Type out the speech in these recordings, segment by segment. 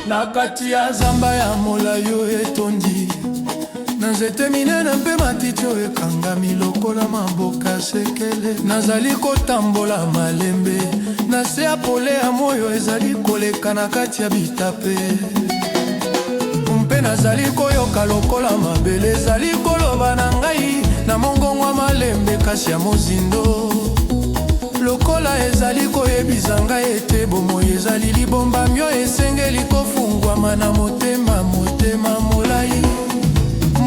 Na kati ya zamba ya molayo etondi, na nzete minene mpe matiti oyo ekangami lokola maboka sekele. Nazali kotambola malembe na se ya pole ya moyo ezali koleka na kati ya bitape. Mpe nazali koyoka lokola mabele ezali koloba na ngai na mongongo malembe kasi ya mozindo. Lokola ezali koyebisa ngai ete bomoi ezali libomba myo esengeli kofungwama na motema molai.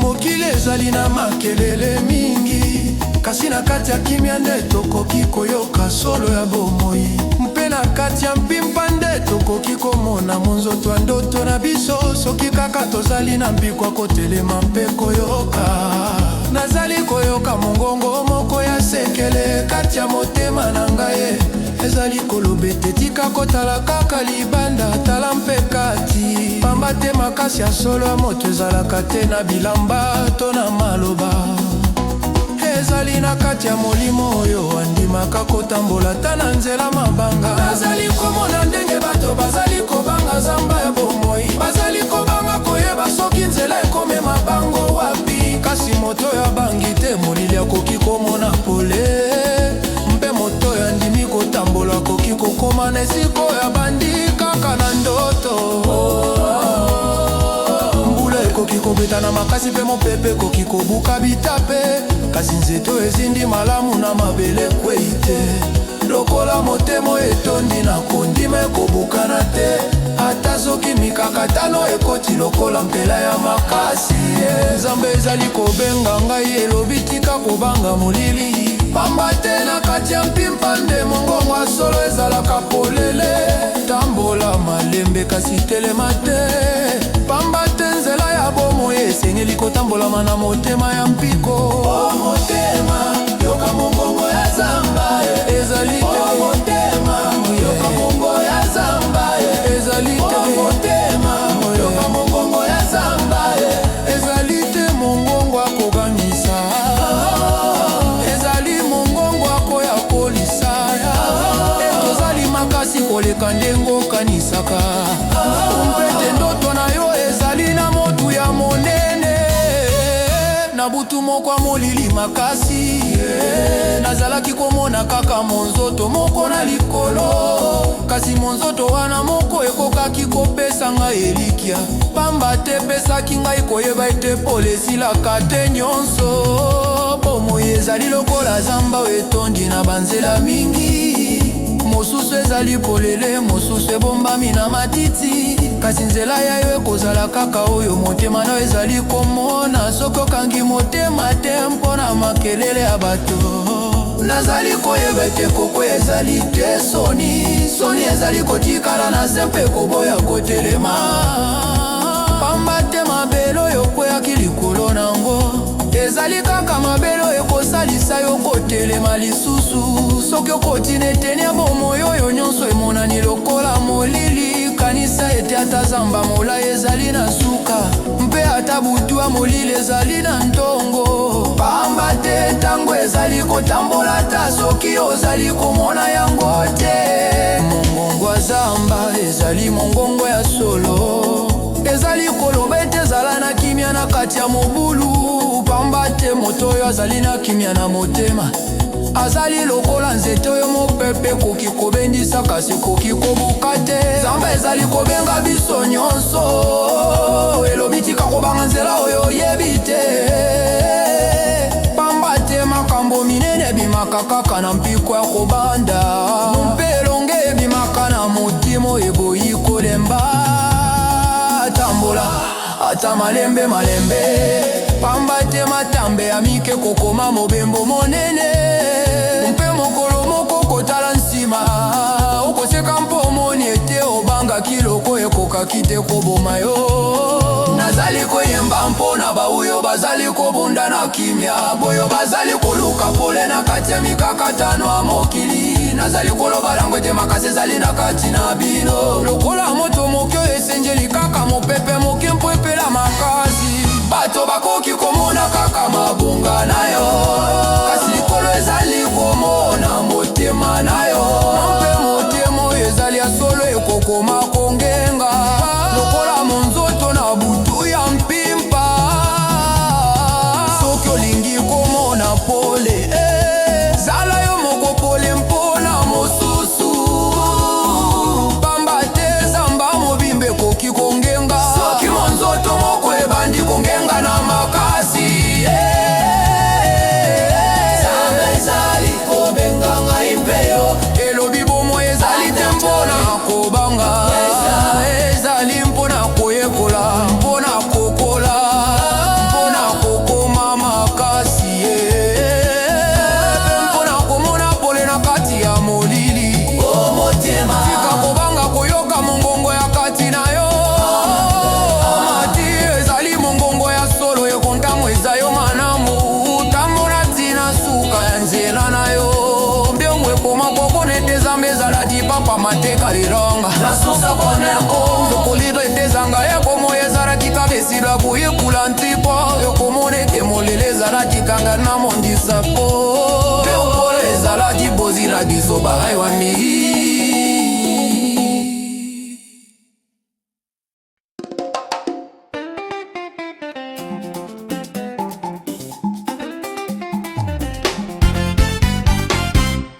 Mokili ezali na makelele mingi, kasi na kati ya kimia nde tokoki koyoka solo ya bomoi. Mpe na kati ya mpimpa nde tokoki komona monzoto ya ndoto na biso, soki kaka tozali na mbikwa kotelema mpe koyoka. Nazali koyoka mongongo moko ya sekele kati ya motema na ngai, ezali koloba ete tika kotala kaka libanda, tala mpe kati. Pamba te makasi ya solo ya moto ezalaka te na bilamba to na maloba, ezali na kati ya molimo oyo andimaka kotambola ta na nzela mabanga. Nazali komona ndenge bato bazali kobanga zamba ya bomoi, bazali kobanga koyeba soki nzela ekomema bango wapi. Kasi moto ya bangi te molili akoki komona pole, mpe moto ya ndimi kotambola akoki kokoma na esika ya bandi kaka na ndoto. Mbula ekoki kobeta na makasi mpe mopepe ekoki kobuka bitape, kasi nzeto ezindi malamu na mabele kwei te. Lokola motemo etondi na kondima ekobukana te, ata soki mikakatano ekoti lokola mpela ya makasi. Nzambe ezali kobenga ngai elobi tika kobanga molili, pamba te na kati ya mpimpa nde mongongo ya solo ezalaka polele. Tambola malembe kasi telema te, pamba te nzela ya bomoi esengeli kotambolama na motema ya mpiko. O motema, yoka mongongo ya zamba, ezali te. O motema, yoka mongongo ya zamba, ezali te. O motema, yoka mongongo ya zamba, ezali te. Mongongo akogangisa, ezali mongongo akoya kolisa, etozali makasi koleka ndengo kanisaka. Umpete ndoto na yo ezali na motu ya monene, na butu moko ya molili makasi. Nazalaki komona kaka monzoto moko na likolo, kasi monzoto wana moko ekokaki kopesa ngai elikia. Pamba te pesaki ngai koyeba ete pole esilaka te nyonso. Bomoi ezali lokola zamba etondi na banzela mingi, mosusu ezali polele, mosusu ebombami na matiti. Kasi nzela ya yo ekozala kaka oyo motema na ezali komona, soki okangi motema te mpona makelele ya bato. Nazali koyeba ete koko ezali te soni ezali kotikala na se mpe koboya kotelema. Pamba te mabele oyo kweyaki likolo nango, ezali kaka mabele oyo ekosalisa yo kotelema lisusu. Soki okoti neteni ya bomoi oyo nyonso emonani lokola molili, kanisa ete ata zamba molai ezali na suka, mpe ata butu ya molili ezali na ntongo. Pamba te ntango ezali kotambola ta soki ozali komona yango te. Mongongo ya zamba ezali mongongo ya solo, ezali koloba ete ezala na kimia na kati ya mobulu. Pamba te moto oyo azali na kimia na motema, azali lokola nzete oyo mopepe koki kobendisa kasi koki kobuka te. Zamba ezali kobenga biso nyonso, elobi tika kobanga nzela oyo oyebi te. Pamba te makambo minene ebimaka kaka na mpiko ya kobanda, mpe elonge ebimaka na motima eboyi kolemba. Tambola ata malembe, pamba te matambe ya mike kokoma mobembo monene. Mpe mokolo moko kotala nsima, okoseka mpo omoni ete obanga kiloko ekokaki te koboma yo. Nazali koyemba mpona bauyo bazali kobunda na kimia, boyo bazali koluka pole na kati ya mikakatano ya mokili. Nazali koloba lango ete makasi ezali na kati na bino, lokola moto moke esenjeli kaka mopepe moke mpwepela makasi. Bato bakoki komona kaka mabunga na yo. pole zala yo moko pole mpona mosusu pamba te zamba mobimbe koki kongenga soki monzoto moko ebandi kongenga na makasi zamba ezali kobenga ngai mpeyo elobi bomo ezali te mpona kobanga ezali mpona koyekola mpona kokola mpona kokoma makasi mpona komona pole na kati ya molili tika kobanga koyoka mongongo ya kati na yo mati ezali mongongo ya solo ekontango eza yo manamu utambola tina suka ya nzela na yo mbiongo ekoma kokonete zambe ezalaki papa mateka liranga nasusa koneko zokolito etezanga ekomo ezalaki kabesila koyekula ntipa yokomoneke molele ezalaki kanga na mondisa po mpe okolo ezalaki bozila bisoba aiwami.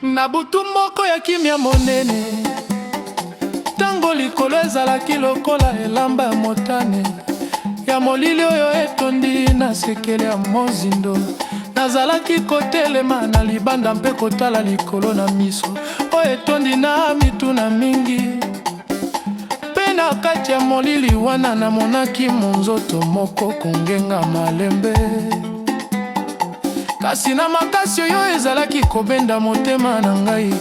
Na butu moko ya kimia monene tango likolo ezalaki lokola elamba ya motane ya molili oyo etondi na sekele ya mozindo nazalaki kotelema na libanda mpe kotala likolo na miso oyo etondi na mituna mingi mpe na kati ya molili wana namonaki monzoto moko kongenga malembe kasi na makasi oyo ezalaki kobenda motema na ngai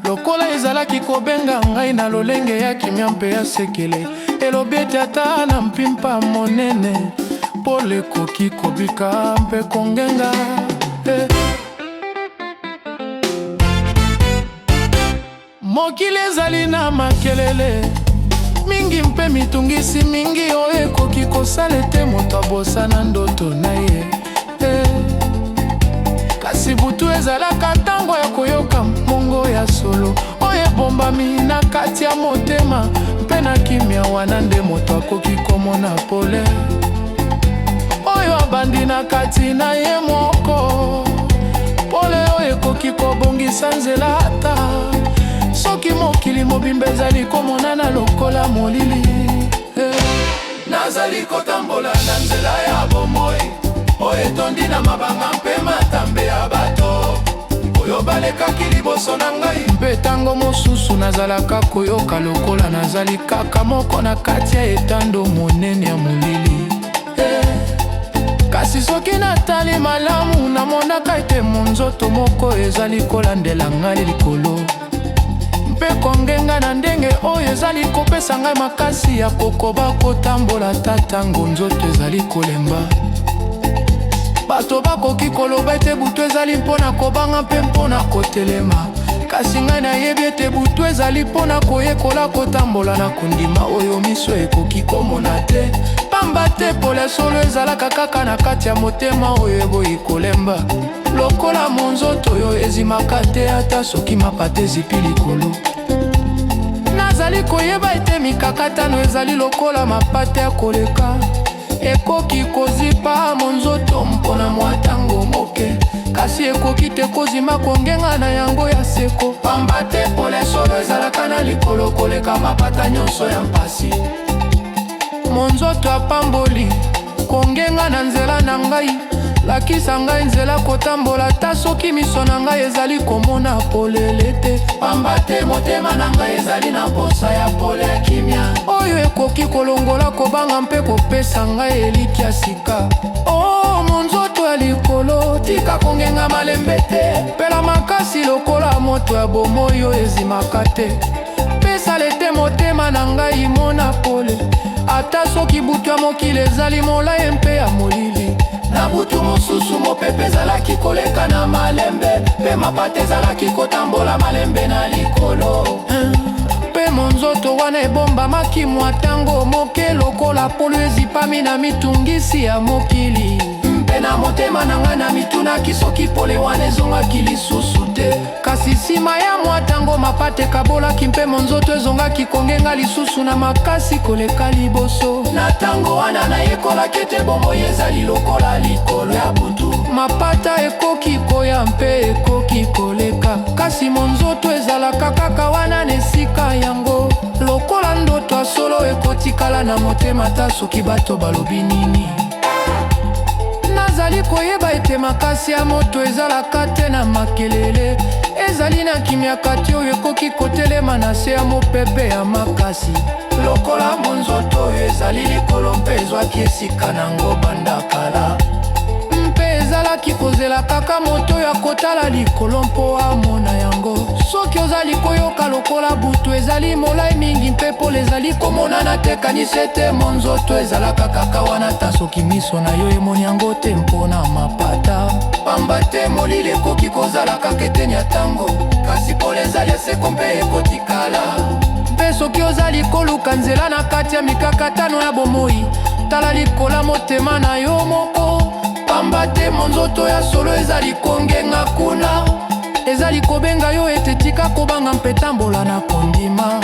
lokola ezalaki kobenga ngai na lolenge ya kimia mpe ya sekele elobi ete ata na mpimpa monene pole ekoki kobika mpe kongenga mokili ezali na makelele mingi mpe mitungisi mingi oyo ekoki kosala ete moto abosana ndoto na ye kasi butu ezalaka ntango ya koyoka mongo ya solo oyo ebombami na kati ya motema mpe na kimia wana nde moto akoki komona pole oyo abandi na kati na ye moko pole oyo ekoki kobongisa nzela ata soki mokili mobimba ezali komonana lokola molili nazali kotambola na nzela ya bomoi oyo etondi na mabanga mpe matambe ya bato oyo balekaki liboso na ngai mpe ntango mosusu nazalaka koyoka lokola nazali kaka moko na kati ya etando monene ya molili kasi soki natali malamu namonaka ete monzoto moko ezali kolandela ngai likolo mpe kongenga na ndenge oyo ezali kopesa ngai makasi ya kokoba kotambola ta ntango nzoto ezali kolemba bato bakoki koloba ete butu ezali mpona kobanga mpe mpona kotelema kasi ngai nayebi ete butu ezali mpona koyekola kotambola na kondima oyo miso ekoki komona te pamba te pole solo ezalaka kaka na kati ya motema oyo eboyi kolemba lokola monzoto oyo ezimaka te ata soki mapata ezipi likolo nazali koyeba ete mikakatano ezali lokola mapata ya koleka ekoki kozipa monzoto mpona mwa ntango moke kasi ekoki te kozima kongenga na yango ya seko pamba te pole solo ezalaka na likolo koleka mapata nyonso ya mpasi monzoto apamboli kongenga na nzela na ngai lakisa ngai nzela kotambola ta soki miso na ngai ezali komona polele te pamba te motema na ngai ezali na posa ya pole ya kimia oyo ekoki kolongola kobanga mpe kopesa ngai eliki ya sika monzoto ya likolo tika kongenga malembe te pela makasi lokola moto ya bomoi oyo ezimaka te pesa lete motema na ngai mona pole ata soki butu ya mokili ezali molai mpe ya molili na butu mosusu mopepe ezalaki koleka na malembe mpe mapata ezalaki kotambola malembe na likolo mpe monzoto wana ebombamaki mwa ntango moke lokola polo ezipami na mitungisi ya mokili mpe na motema na ngai na mitunaki soki pole wana ezongaki lisusu te kasi nsima ya mwa ntango mapata ekabolaki mpe monzoto ezongaki kongenga lisusu na makasi koleka liboso na ntango wana nayekolaki ete bomoi ezali lokola likolo ya butu mapata ekoki kolia mpe ekoki koleka. Kasi monzoto ezalaka kaka wana na esika yango. Lokola ndoto ya solo ekotikala na motema ta soki bato balobi nini. Nazali koyeba ete makasi ya moto ezalaka te na makelele. Ezali na kimia kati oyo ekoki kotelema na se ya mopepe ya makasi. Lokola monzoto ezali likolo mpe ezwaki esika nango banda kala. Mpe ezalaki kozela kaka moto ya kotala likolo mpo amona yango. Soki ozali koyoka lokola butu ezali molai mingi mpe pole ezali komonana te, kanisa ete monzoto ezalaka kaka wana ta soki miso na yo emoni yango te mpona mapata. Pamba te molili ekoki kozala kaka eteni ya ntango, kasi pole ezali eseko mpe ekotikala. Mpe soki ozali koluka nzela na kati ya mikakatano ya bomoi, tala likola motema na yo moko. Pamba te monzoto ya solo ezali kongenga kuna, ezali kobenga yo ete tika kobanga mpe tambola na kondima.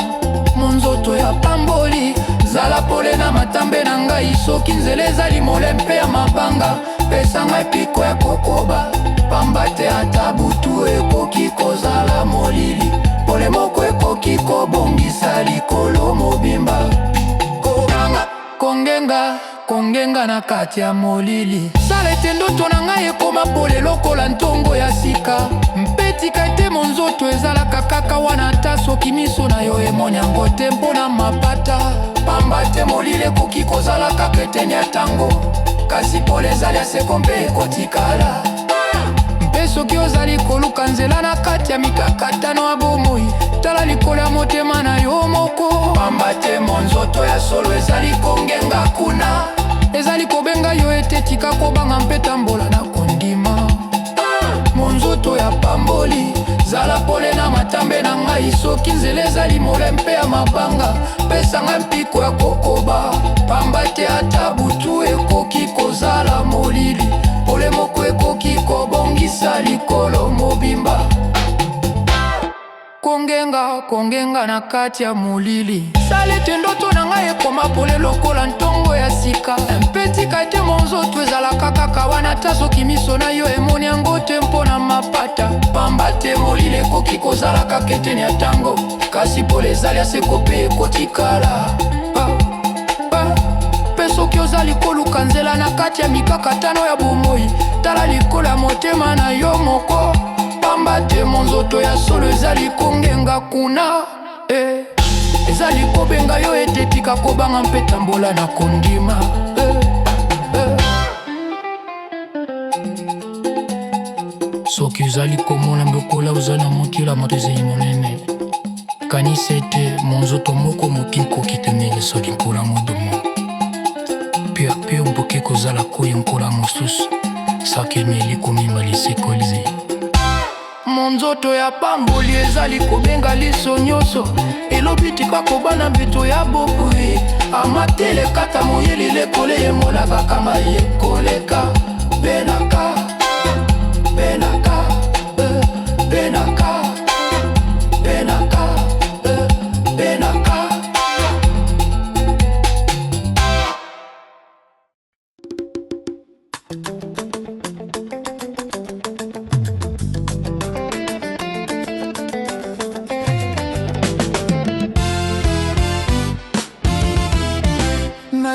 Monzoto ya pamboli, zala pole na matambe na ngai. Soki nzela ezali mole mpe ya mabanga, pesa ngai piko ya kokoba. Pamba te ata butu ekoki kozala molili, pole moko ekoki kobongisa likolo mobimba. Kongenga na kati ya molili, sala ete ndoto na ngai ekoma pole lokola ntongo ya sika. Mpe tika ete monzoto ezalaka kaka wana ata soki miso na yo emoni yango te mpona mapata. Pamba te molili ekoki kozala kaka eteni ya ntango, kasi pole ezali eseko mpe ekotikala. Mpe soki ozali koluka nzela na kati ya mikakatano ya bomoi, tala likolo ya motema na yo moko. Pamba te monzoto ya solo ezali kongenga kuna, ezali kobenga yo ete tika kobanga mpe tambola na kondima. Monzoto ya pamboli, zala pole na matambe na ngai. Soki nzela ezali mole mpe ya mabanga, pesa ngai mpiko ya kokoba. Pamba te ata butu ekoki kozala molili, pole moko ekoki kobongisa likolo mobimba. Kongenga na kati ya molili, sala ete ndoto na ngai ekoma pole lokola ntongo ya sika. Mpe tika ete monzoto ezalaka kaka wana ta soki miso na yo emoni yango te mpona mapata. Pamba te molili ekoki kozala kaka eteni ya ntango, kasi pole ezali eseko mpe ekotikala. Mpe soki ozali koluka nzela na kati ya mikakatano ya bomoi, tala likolo ya motema na yo moko. Pamba te monzoto ya solo ezali kongenga kuna, ezali kobenga yo ete tika kobanga mpe tambola na kondima. Soki ozali komona mbokola oza na mokila moto ezali monene, kanisa ete monzoto moko moki koki temele soki nkola modomo. Pe omboki kozala koye nkola mosusu, saki emeli komima lisekolize. Monzoto ya pamboli ezali kobenga liso nyonso, elobi tika kobana mbeto ya bokui. Amatele kata moyeli lekole emolaka kama yekoleka. Benaka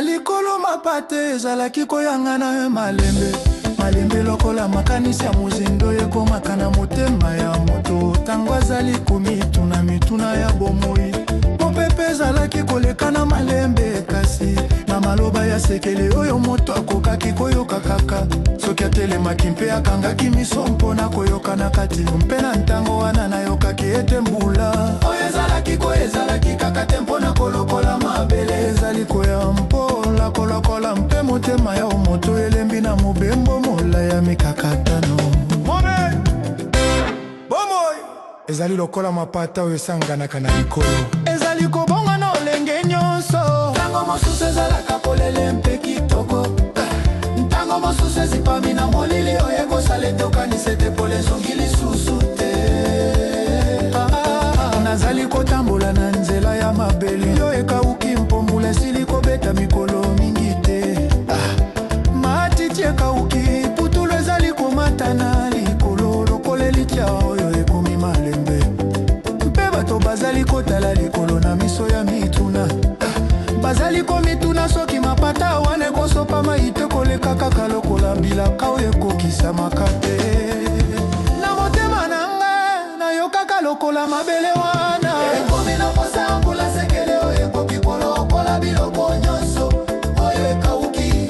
likolo mapate ezalaki koyanga na malembe lokola makanisi ya mozindo ekomaka na motema ya moto. Tango azali komituna mituna ya bomoi, mopepe ezalaki koleka na malembe, kasi na maloba ya sekele oyo moto akokaki koyoka kaka soki atelemaki mpe akangaki miso mpona koyoka na kati. Mpe na ntango wana nayokaki ete mbula oyo ezalaki kaka te mpona kolokola mabele. Ezali koya mpola kolokola mpe motema ya moto elembi na mobembo mola ya mikakatano. Bomoi ezali lokola mapata oyo esanganaka na likolo, ezali kobonga na olenge nyonso. Ntango mosusu ezalaka polele mpe kitoko, ntango mosusu ezipami na molili oyo ekosala ete okanisa ete pole ezongi lisusu te. Nazali kotambola na nzela ya mabeli yo ekauki, mpombula esili kobeta mikolo mingi te. Matiti ekauki, putulu ezali komata na likolo ebisamaka te. Na motema nanga nayokaka lokola mabele wana ekomi na posa mbula sekele oyo ekoki kolokola biloko nyonso oyo ekauki.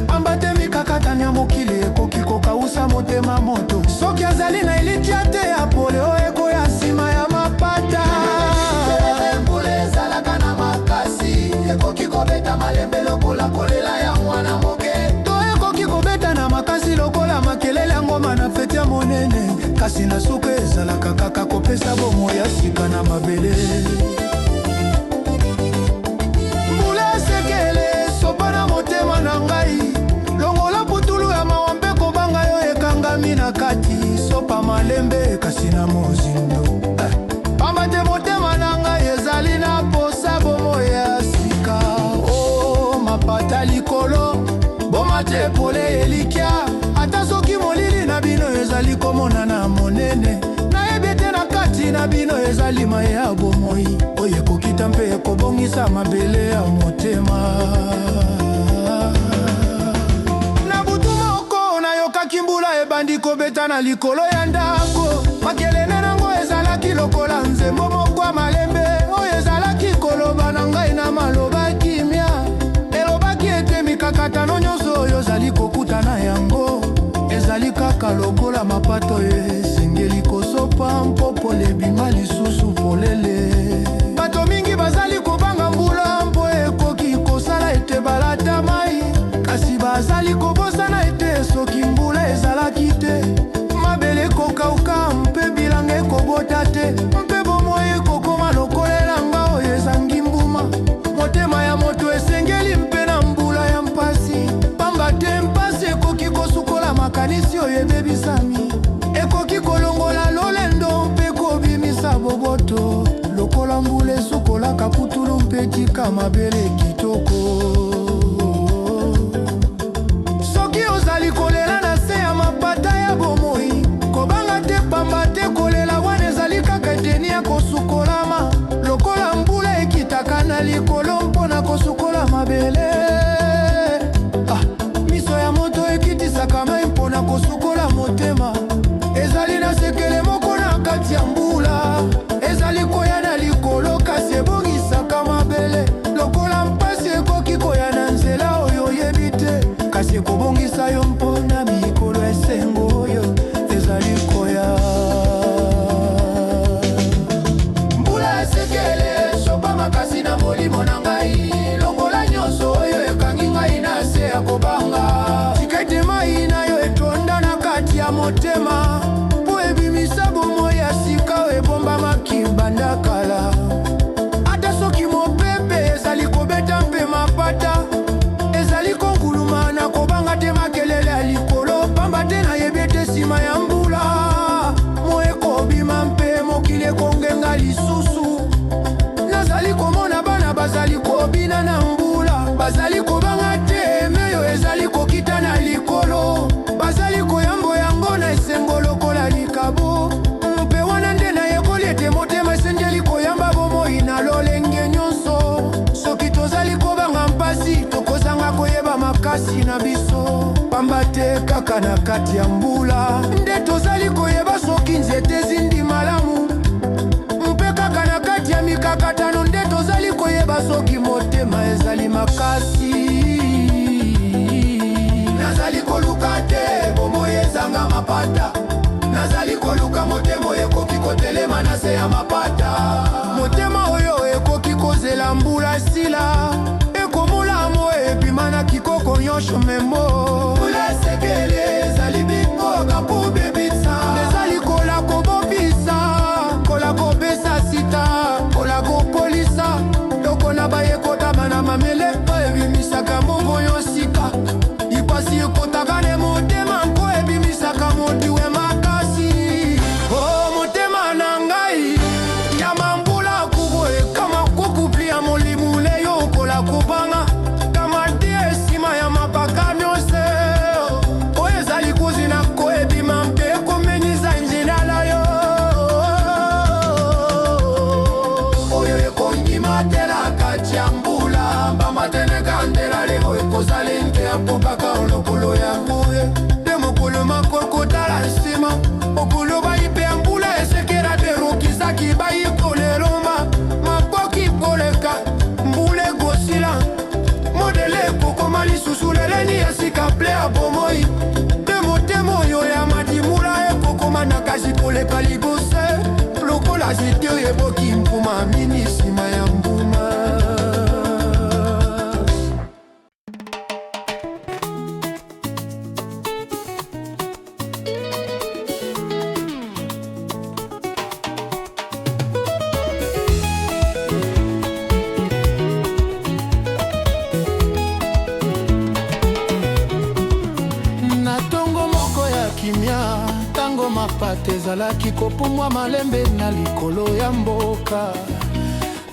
Ambate mikakatani ya mokili ekoki kokausa motema moto soki azali na elitia te ya pole oyo ekoya nsima ya mapata. Mbula ezalaka na makasi ekoki kobeta malembe lokola kolela ya mwana moke to ekoki kobeta na makasi lokola makelele ya ngoma na fete ya monene. Kasi na suka ezalaka kaka kopesa bomoi ya sika na mabele. Mbula esekele sopa na motema na ngai longola putulu ya mawa mpe kobanga yo ekangami na kati sopa malembe kasi na mozindo. Pamba te motema na ngai ezali na posa bomoi ya sika. O mapata likolo boma te pole elikya ata soki molili na bino ezali komonana monene. Nayebi te na kati na bino ezali maye ya bomoi oyo ekokita mpe ekobongisa mabele ya motema. Na butu moko nayokaki mbula ebandi kobeta na likolo ya ndako. Makelele nango ezalaki lokola nzembo moko ya malembe oyo ezalaki koloba na ngai na maloba kimia. Elobaki ete mikakatano nyonso oyo ozali kokutana yango ezali kaka lokola mapato esengeli kosopa mpo pole ebima lisusu polele. Bato mingi bazali kobanga mbula mpo ekoki kosala ete balata mai kasi bazali kobosana ete soki mbula ezalaki te mabele ekokauka mpe bilanga ekobota te mpe bomoi ekokoma lokolela nga oyo ezangi mbuma. Motema ya moto esengeli mpe na mbula ya mpasi pamba te mpasi ekoki kosukola makanisi oyo ebebisami. Ekoki kolongola lolendo mpe kobimisa boboto lokola mbula esukolaka putulu mpe tika mabele kitoko. Soki ozali kolela na se ya mapata ya bomoi kobanga te pamba te kolela wana ezali kaka eteni ya kosukolama lokola mbula ekitaka na likolo mpona kosukola mabele. Miso ya moto ekitisaka mai mpona kosukola motema. Ezali na sekele moko na kati ya mbula ezali koya na likolo kasi ebongisaka mabele lokola mpasi ekoki koya na nzela oyo oyebi te kasi ekobongisa yo mpona mikolo esengo oyo ezali koya. Mbula esekele sopa makasi na molimo na ngai longola nyonso oyo ekangi ngai na se ya kobanga. Tika ete mai na yo etonda na kati ya motema po ebimisa bomoi ya sika oyo ebombamaki banda kala. Ata soki mopepe ezali kobeta mpe mapata ezali konkuluma na kobanga te makelele ya likolo pamba te nayebi ete nsima ya mbula mo ekobima mpe mokili ekongenga lisusu. Nazali komona bana bazali kobina na mbula bazali kobanga te meyo ezali kokita na likolo bazali koyambo yango na esengo lokola likabo mpe wana nde nayekoli ete motema esengeli koyamba bomoi na lolenge nyonso. Soki tozali kobanga mpasi tokozanga koyeba makasi na biso pamba te kaka na kati ya mbula nde tozali koyeba soki nzete ezindi malamu mpe kaka na kati ya mikakatano nde tozali koyeba soki motema ezali makasi. Nazali koluka te bomoi ezanga mapata nazali koluka motema ekoki kotelema na se ya mapata. Motema oyo ekoki kozela mbula sila ekomola mo ebima na kikoko nyonso memo. Mbula esekele ezali bikoka po bebisa ezali kola kobopisa kola kopesa sita kola kopolisa lokona bayekotama na mamele po ebimisaka mbongo yo sika ipasi ekotaka ne motema mpo ebimisaka motiwe makasi. O motema na ngai loma okolo bayipe ya mbula esekera derokisaki bayikoleloma makoki koleka mbula egosila modele ekokoma lisusu leleni esika ple ya bomoi temotemo oyo ya madimula ekokoma na kasi koleka libose lokola zite oyo eboki mpuma mini nsima ya mbuma. Tango mapate ezalaki kopumwa malembe na likolo ya mboka,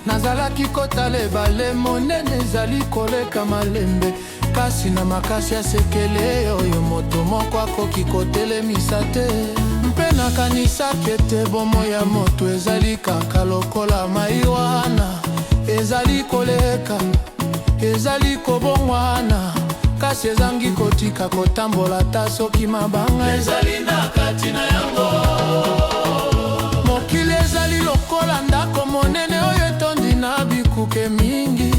nazalaki kotala ebale monene ezali koleka malembe, kasi na makasi ya sekele oyo moto moko akoki kotelemisa te. Mpe nakanisaki ete bomoi ya moto ezali kaka lokola mai wana, ezali koleka, ezali kobongwana, kasi ezangi kotika kotambola ta soki mabanga ezali na kati na yango. Mokili ezali lokola ndako monene oyo etondi na bikuke mingi,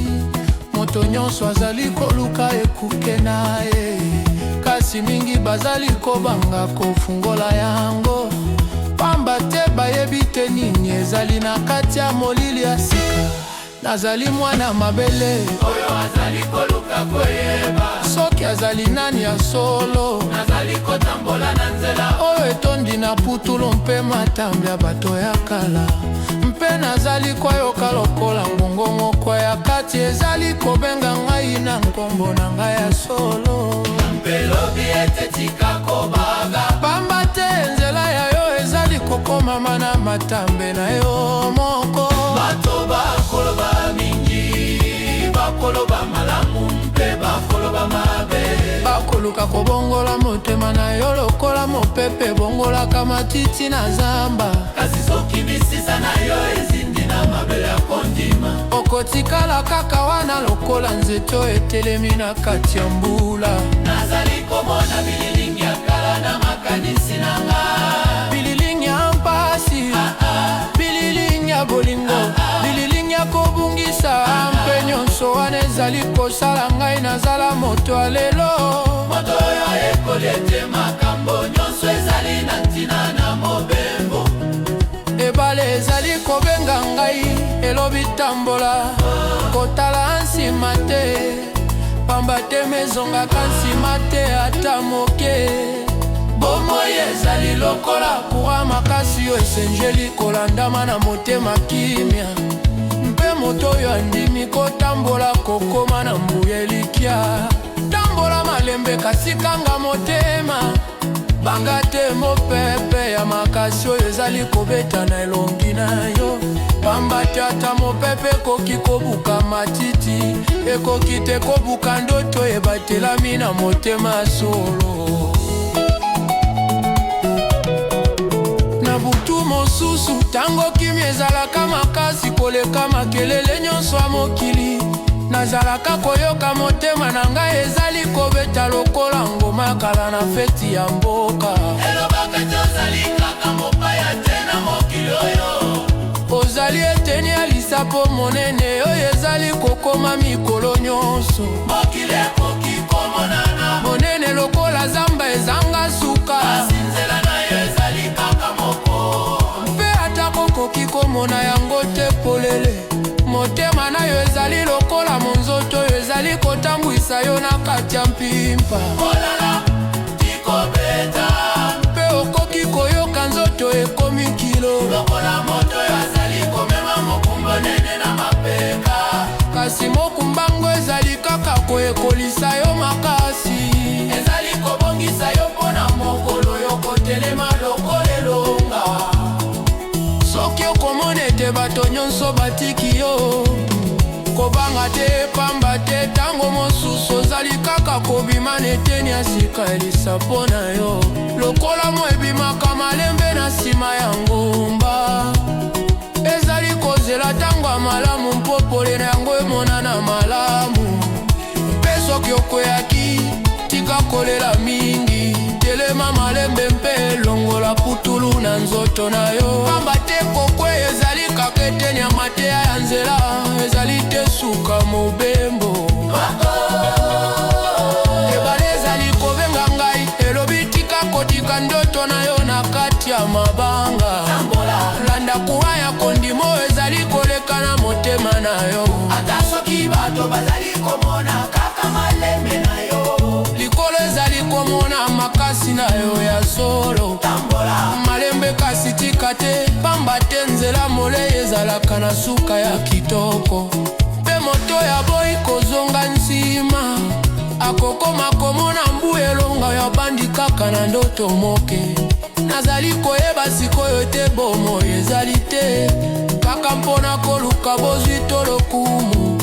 moto nyonso azali koluka ekuke na ye, kasi mingi bazali kobanga kofungola yango, pamba te bayebi te nini ezali na kati ya molili ya sika. Nazali mwana mabele oyo azali koluka koyeba soki azali nani ya solo, nazali kotambola na nzela oyo etondi na putulu mpe matambe ya bato ya kala, mpe nazali koyoka lokola ngongo moko ya kati ezali kobenga ngai na nkombo na ngai ya solo. Mpe lobi ete tika kobaga, pamba te nzela ya yo ezali kokomama na matambe na yo moko. Bato bakoloba mingi, bakoloba malamu mpe bakoloba mabe, bakoluka kobongola motema na yo lokola mopepe bongolaka matiti na zamba, kasi soki misisa na yo ezindi na mabele ya kondima, okotikala kaka wana lokola nzeto etelemi na kati ya mbula. Nazali komona bililingi ya kala na makanisi na nga, bililingi ya mpasi, bililingi ya bolingo, bililingi ya kobungisa, mpe nyonso wana ezali kosala ngai nazala moto ya lelo. Moto oyo ekoli ete makambo nyonso ezali na ntina na mobembo, ebale ezali kobenga ngai elobi tambola, kotala nsima te, pamba te mezongaka nsima te ata moke. Bomoi ezali lokola kura makasi yo esenjeli kolandama na motema kimia, mpe moto oyo andimi kotambola kokoma na mbuya elikya. Tambola malembe kasi kanga motema, banga te mopepe ya makasi oyo ezali kobeta na elongi na yo, pamba te ata mopepe ekoki kobuka matiti, ekoki te kobuka ndoto ebatelami na motema solo. Na butu mosusu tango kimi ezalaka makasi koleka makelele nyonso ya mokili, nazalaka koyoka motema na ngai ezali kobeta lokola ngoma kala na feti ya mboka. Elobaka te ozali kaka mopaya te na mokili oyo, ozali eteni ya lisapo monene oyo ezali kokoma mikolo nyonso. Mokili ekoki komonana monene lokola zamba ezanga suka, kasi nzela na yo ezali kaka moko, mpe ata kokoki komona yango te polele. Motema na yo ezali lokola monzoto oyo ezali kotambwisa yo na kati ya mpimpa. Olala tikobeta, mpe okoki koyoka nzoto ekomi kilo, lokola moto oyo azali komema mokumba nene na mapeka, kasi mokumbango ezali kaka koyekolisa yo makasi, ezali kobongisa yo mpona mokolo yo kotelema lokolelonga. Soki okomona ete bato nyonso batiki yo, kobanga te pamba te tango mosusu ozali kaka kobima neteni ya sika elisapo na yo, lokola mo ebimaka malembe na nsima ya ngomba, ezali kozela tango ya malamu mpopole na yango emonana malamu. Mpe soki okweyaki tika kolela mingi, telema malembe mpe longola mabanga landa kuaya kondimo ezali koleka na motema na yo ata soki bato bazali komona kaka malembe na yo likolo ezali komona makasi na yo ya solo malembe kasi tika te pamba te nzela molei ezalaka na suka ya kitoko mpe moto ya boyi kozonga nsima akokoma komona mbu elonga ya bandi kaka na ndoto moke nazali koyeba sikoyo te bomoi ezali te kaka mpona koluka bozwi to lokumu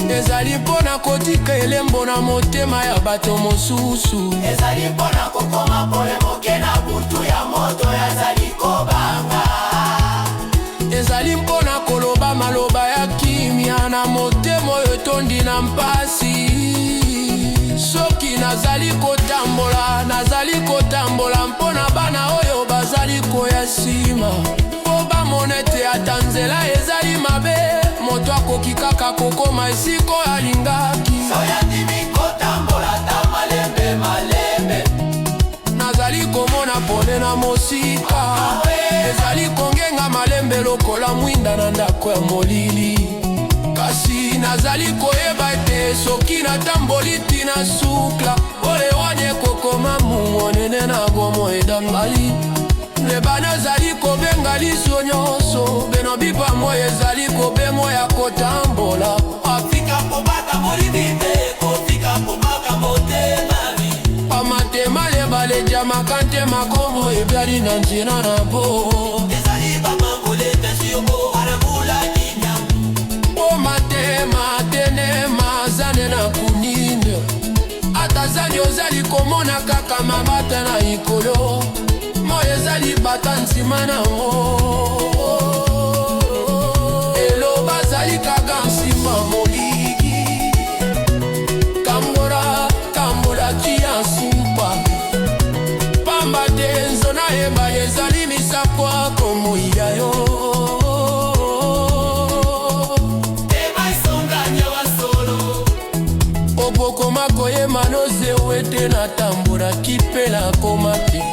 ezali mpona kotika elembo na motema ya bato mosusu ezali mpona kokoma pole moke na butu ya moto yazali kobanga ezali mpona koloba maloba ya kimia na motema oyo tondi na mpasi soki nazali kotambola mpona bana oyo bazali koya nsima mpo bamona ete ata nzela ezali mabe moto akoki kaka kokoma esiko alingaki soyandimi kotambola ta malembe nazali komona pole na mosika ezali kongenga malembe lokola mwinda na ndako ya molili kasi nazali koyeba ete soki natamboli tina sukla olewanye kokoma monene na gomo edangali lebana ezali kobenga liso nyonso beno bipamo ezali kobemo ya kotambola afika kobata molibite kofika komaka motemami amatema lebale jamaka ntema kombo ebyali na nzina na bo ezali bamangolete siyoko arabula matema tenema zane na kuninde ata zani ozali komona kaka mabata na ikolo moyo ezali bata nsima na ngo eloba zali kaka nsima moligi kambola tia nsumpa pamba te nzona yeba ezali misakwa komoya yo okokoma koyema noze wete na tambola kipela komate